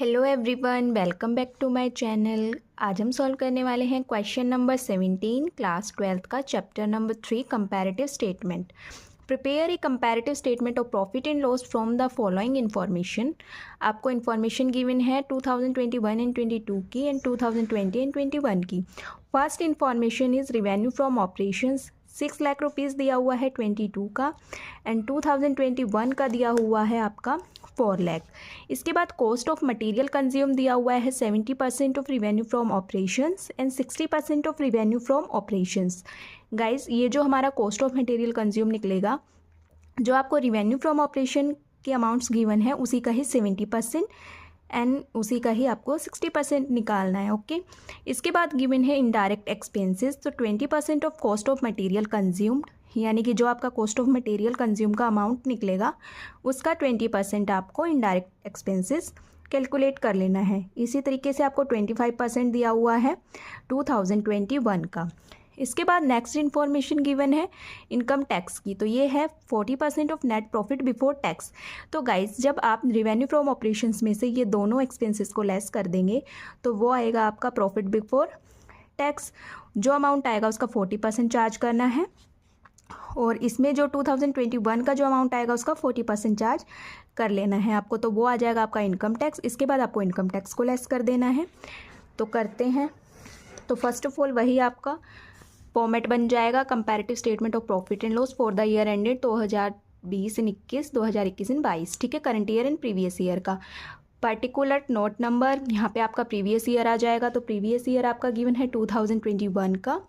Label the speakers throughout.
Speaker 1: Hello everyone, welcome back to my channel. आज हम solve करने वाले हैं क्वेश्चन नंबर 17 क्लास 12th का chapter number 3 comparative statement. Prepare a comparative statement of profit and loss from the following information. आपको information given है 2021 and 22 की and 2020 and 21 की। First information is revenue from operations 6 lakh rupees दिया हुआ है 22 का and 2021 का दिया हुआ है आपका 4 लाख। इसके बाद कॉस्ट ऑफ मटेरियल कंज्यूम दिया हुआ है 70% of revenue from operations and 60% of revenue from operations. Guys, ये जो हमारा कॉस्ट ऑफ मटेरियल कंज्यूम निकलेगा, जो आपको रिवेन्यू फ्रॉम ऑपरेशन के अमाउंट्स गिवन है उसी का ही 70% एंड उसी का ही आपको 60% निकालना है। ओके। इसके बाद गिवन है इनडायरेक्ट एक्सपेंसेस, तो 20% of cost of material consumed, यानी कि जो आपका कॉस्ट ऑफ मटेरियल कंज्यूम का अमाउंट निकलेगा उसका 20% आपको इनडायरेक्ट एक्सपेंसेस कैलकुलेट कर लेना है। इसी तरीके से आपको 25% दिया हुआ है 2021 का। इसके बाद नेक्स्ट इन्फॉर्मेशन गिवन है इनकम टैक्स की, तो ये है 40% of net profit before tax. तो गाइस, जब आप रिवेन्यू फ्रॉम ऑपरेशंस में से ये दोनों एक्सपेंसेस को लेस कर देंगे तो वो आएगा आपका प्रॉफिट बिफोर टैक्स। जो अमाउंट आएगा उसका 40% चार्ज करना है और इसमें जो 2021 का जो अमाउंट आएगा उसका 40% चार्ज कर लेना है आपको, तो वो आ जाएगा आपका इनकम टैक्स। इसके बाद आपको इनकम टैक्स को लेस कर देना है, तो करते हैं। तो फर्स्ट ऑफ ऑल वही आपका फॉर्मेट बन जाएगा comparative statement of profit and loss for the year ended 2020 and 21, 2021 and 22। ठीक है, current year and previous year का। पर्टिकुलर नोट नंबर यहाँ पे आपका प्रीवियस ईयर आ जाएगा, तो प्रीवियस ईयर आपका गिवन है 2021 का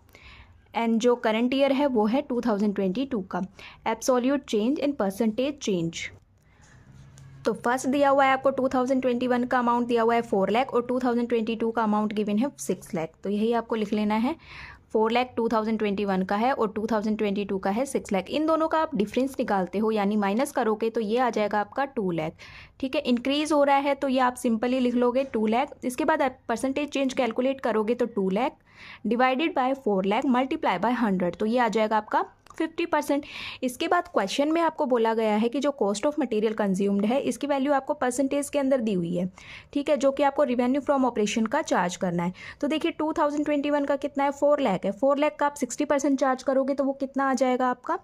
Speaker 1: एंड जो करंट ईयर है वो है 2022 का। Absolute change and percentage change. तो फर्स्ट दिया हुआ है आपको 2021 का अमाउंट दिया हुआ है 4 लाख और 2022 का अमाउंट गिवन है 6 लाख। तो यही आपको लिख लेना है, 4 लाख 2021 का है और 2022 का है 6 लाख। इन दोनों का आप डिफरेंस निकालते हो यानी माइनस करोगे तो ये आ जाएगा आपका 2 लाख। ठीक है, इंक्रीज हो रहा है तो ये आप सिंपली लिख लोगे 2 लाख। इसके बाद आप परसेंटेज चेंज कैलकुलेट करोगे तो 2 lakh divided by 4 lakh multiply by 100, तो ये आ जाएगा आपका 50%। इसके बाद क्वेश्चन में आपको बोला गया है कि जो कॉस्ट ऑफ मटेरियल कंज्यूम्ड है इसकी वैल्यू आपको परसेंटेज के अंदर दी हुई है। ठीक है, जो कि आपको रिवेन्यू फ्रॉम ऑपरेशन का चार्ज करना है। तो देखिए 2021 का कितना है, 4 लाख है। 4 लाख का आप 60% चार्ज करोगे तो वो कितना आ जाएगा आपका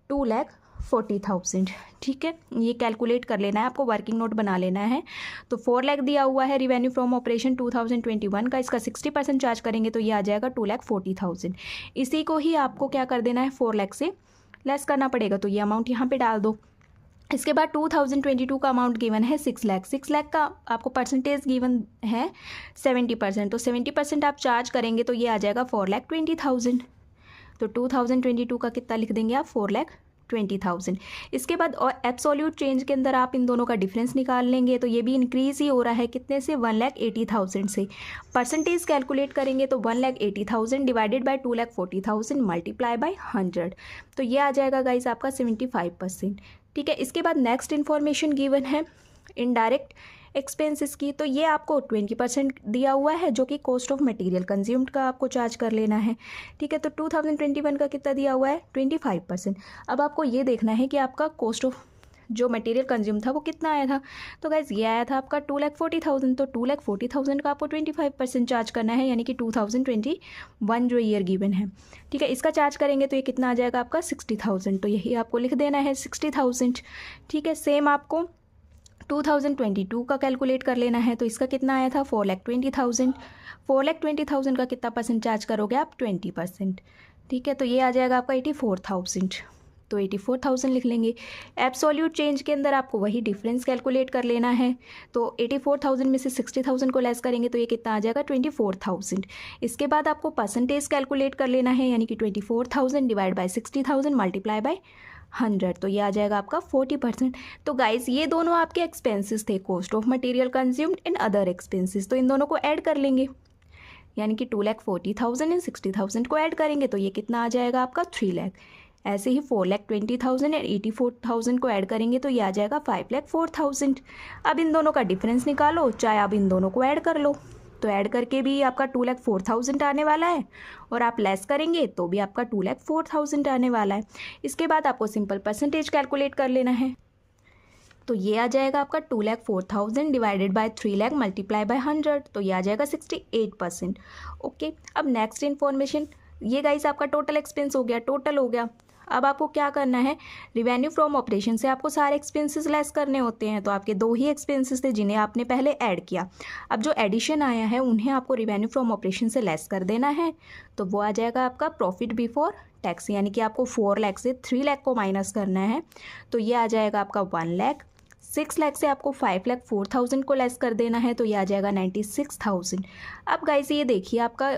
Speaker 1: 2,40,000। ठीक है, ये कैलकुलेट कर लेना है आपको, वर्किंग नोट बना लेना है। तो 4 लाख दिया हुआ है रिवेन्यू फ्रॉम ऑपरेशन 2021 का, इसका 60% चार्ज करेंगे तो ये आ जाएगा 2,40,000। इसी को ही आपको क्या कर देना है, 4 लाख से लेस करना पड़ेगा, तो ये अमाउंट यहाँ पे डाल दो। इसके बाद 2022 का अमाउंट गिवन है 6 लाख। 6 लाख का आपको परसेंटेज गिवन है 70%, तो 70% आप चार्ज करेंगे तो ये आ जाएगा 4,20,000। तो 2022 का कितना लिख देंगे आप, 4,20,000। इसके बाद और एब्सोल्यूट चेंज के अंदर आप इन दोनों का डिफरेंस निकाल लेंगे, तो ये भी इंक्रीज ही हो रहा है कितने से, 1,80,000 से। परसेंटेज कैलकुलेट करेंगे तो 1,80,000 डिवाइडेड बाय 2,40,000 मल्टीप्लाई बाय 100, तो ये आ जाएगा गाइस आपका 75%। ठीक है, इसके बाद नेक्स्ट इन्फॉर्मेशन गिवन है इनडायरेक्ट एक्सपेंसेस की, तो ये आपको 20% दिया हुआ है जो कि कॉस्ट ऑफ मटेरियल कंज्यूम्ड का आपको चार्ज कर लेना है। ठीक है, तो 2021 का कितना दिया हुआ है, 25%। अब आपको ये देखना है कि आपका कॉस्ट ऑफ जो मटेरियल कंज्यूम था वो कितना आया था। तो गाइज ये आया था आपका 2,40,000, तो 2,40,000 का आपको 25% चार्ज करना है, यानी कि 2021 जो ईयर गिवन है। ठीक है, इसका चार्ज करेंगे तो ये कितना आ जाएगा आपका 60,000, तो यही आपको लिख देना है 60,000। ठीक है, सेम आपको 2022 का कैलकुलेट कर लेना है, तो इसका कितना आया था 4,20,000। 4,20,000 का कितना परसेंट चार्ज करोगे आप, 20%। ठीक है, तो ये आ जाएगा आपका 84,000, तो 84,000 लिख लेंगे। एब्सोल्यूट चेंज के अंदर आपको वही डिफरेंस कैलकुलेट कर लेना है, तो 84,000 में से 60,000 को लेस करेंगे तो ये कितना आ जाएगा 24,000। इसके बाद आपको परसेंटेज कैलकुलेट कर लेना है, यानी कि 24,000 डिवाइड बाय 60,000 मल्टीप्लाई बाय 100, तो ये आ जाएगा आपका 40%। तो गाइस, ये दोनों आपके एक्सपेंसेस थे, cost of material consumed and other expenses. तो इन दोनों को ऐड कर लेंगे, यानी कि 2,40,000 एंड 60,000 को ऐड करेंगे तो ये कितना आ जाएगा आपका 3 लाख। ऐसे ही 4,20,000 एंड 84,000 को ऐड करेंगे तो ये आ जाएगा 5,04,000। अब इन दोनों का डिफरेंस निकालो, चाहे आप इन दोनों को ऐड कर लो, तो ऐड करके भी आपका 2,04,000 आने वाला है और आप लेस करेंगे तो भी आपका 2,04,000 आने वाला है। इसके बाद आपको सिंपल परसेंटेज कैलकुलेट कर लेना है। तो ये आ जाएगा आपका 2,04,000 डिवाइडेड बाय 3,00,000 मल्टीप्लाई बाय 100, तो ये आ जाएगा 68%। ओके, अब नेक्स्ट इन्फॉर्मेशन, ये गाइस आपका टोटल एक्सपेंस हो गया, टोटल हो गया। अब आपको क्या करना है, रिवेन्यू फ्रॉम ऑपरेशन से आपको सारे एक्सपेंसेस लेस करने होते हैं। तो आपके 2 ही एक्सपेंसेस थे जिन्हें आपने पहले ऐड किया। अब जो एडिशन आया है उन्हें आपको रिवेन्यू फ्रॉम ऑपरेशन से लेस कर देना है। तो वो आ जाएगा आपका प्रॉफिट बिफोर टैक्स, यानी कि आपको 4,00,000 से 3,00,000 को माइनस करना है। तो ये आ जाएगा आपका 1,00,000। 6,00,000 से आपको 5,04,000 को लेस कर देना है, तो ये आ जाएगा 96,000। अब गाइस ये देखिए, आपका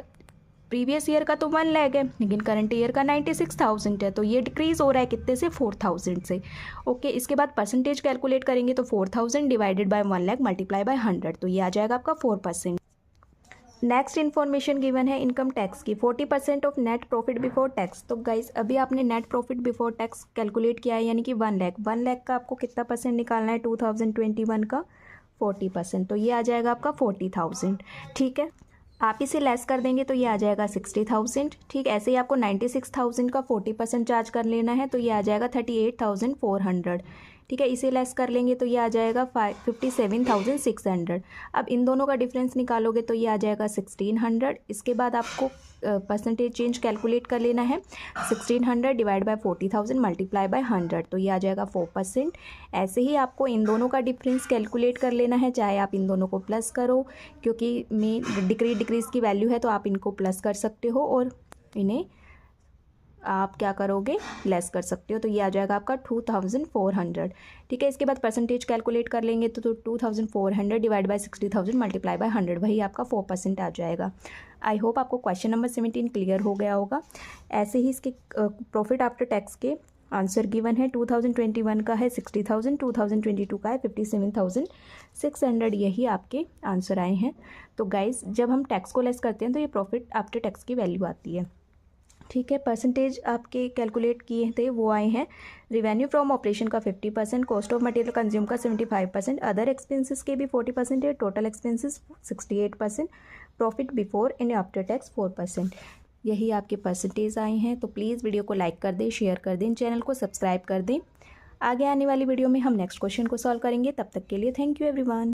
Speaker 1: प्रीवियस ईयर का तो 1,00,000 है, लेकिन करंट ईयर का 96,000 है, तो ये डिक्रीज़ हो रहा है कितने से, 4,000 से। ओके, इसके बाद परसेंटेज कैलकुलेट करेंगे तो 4,000 डिवाइडेड बाय 1,00,000 मल्टीप्लाई बाय 100, तो ये आ जाएगा आपका 4%। नेक्स्ट इन्फॉर्मेशन गिवन है इनकम टैक्स की, 40% of net profit before tax. तो गाइस अभी आपने net profit before tax calculate किया है, यानी कि 1,00,000 का आपको कितना परसेंट निकालना है 2021 का, 40%, तो ये आ जाएगा आपका 40,000। ठीक है, आप इसे लेस कर देंगे तो ये आ जाएगा 60,000। ठीक, ऐसे ही आपको 96,000 का 40% चार्ज कर लेना है, तो ये आ जाएगा 38,400। ठीक है, इसे लेस कर लेंगे तो ये आ जाएगा 57,600। अब इन दोनों का डिफरेंस निकालोगे तो ये आ जाएगा 1,600। इसके बाद आपको परसेंटेज चेंज कैलकुलेट कर लेना है, 1,600 डिवाइड बाय 40,000 मल्टीप्लाई बाय 100, तो ये आ जाएगा 4%। ऐसे ही आपको इन दोनों का डिफरेंस कैलकुलेट कर लेना है, चाहे आप इन दोनों को प्लस करो, क्योंकि में डिक्रीज़ की वैल्यू है तो आप इनको प्लस कर सकते हो और इन्हें आप क्या करोगे, लेस कर सकते हो। तो ये आ जाएगा आपका 2,400। ठीक है, इसके बाद परसेंटेज कैलकुलेट कर लेंगे तो 2,400 डिवाइड बाय 60,000 मल्टीप्लाई बाय 100, वही आपका 4% आ जाएगा। आई होप आपको क्वेश्चन नंबर 17 क्लियर हो गया होगा। ऐसे ही इसके प्रॉफिट आफ्टर टैक्स के आंसर गिवन है, 2021 का है 60,000, 2022 का है 57,600, यही आपके आंसर आए हैं। तो गाइज जब हम टैक्स को लेस करते हैं तो ये प्रॉफिट आफ्टर टैक्स की वैल्यू आती है। ठीक है, परसेंटेज आपके कैलकुलेट किए थे वो आए हैं, रिवेन्यू फ्रॉम ऑपरेशन का 50%, कॉस्ट ऑफ मटेरियल कंज्यूम का 75%, अदर एक्सपेंसेस के भी 40% है, total expenses 68%, profit before and after tax 4%। यही आपके परसेंटेज आए हैं। तो प्लीज़ वीडियो को लाइक कर दें, शेयर कर दें, चैनल को सब्सक्राइब कर दें। आगे आने वाली वीडियो में हम नेक्स्ट क्वेश्चन को सॉल्व करेंगे। तब तक के लिए थैंक यू एवरीवन।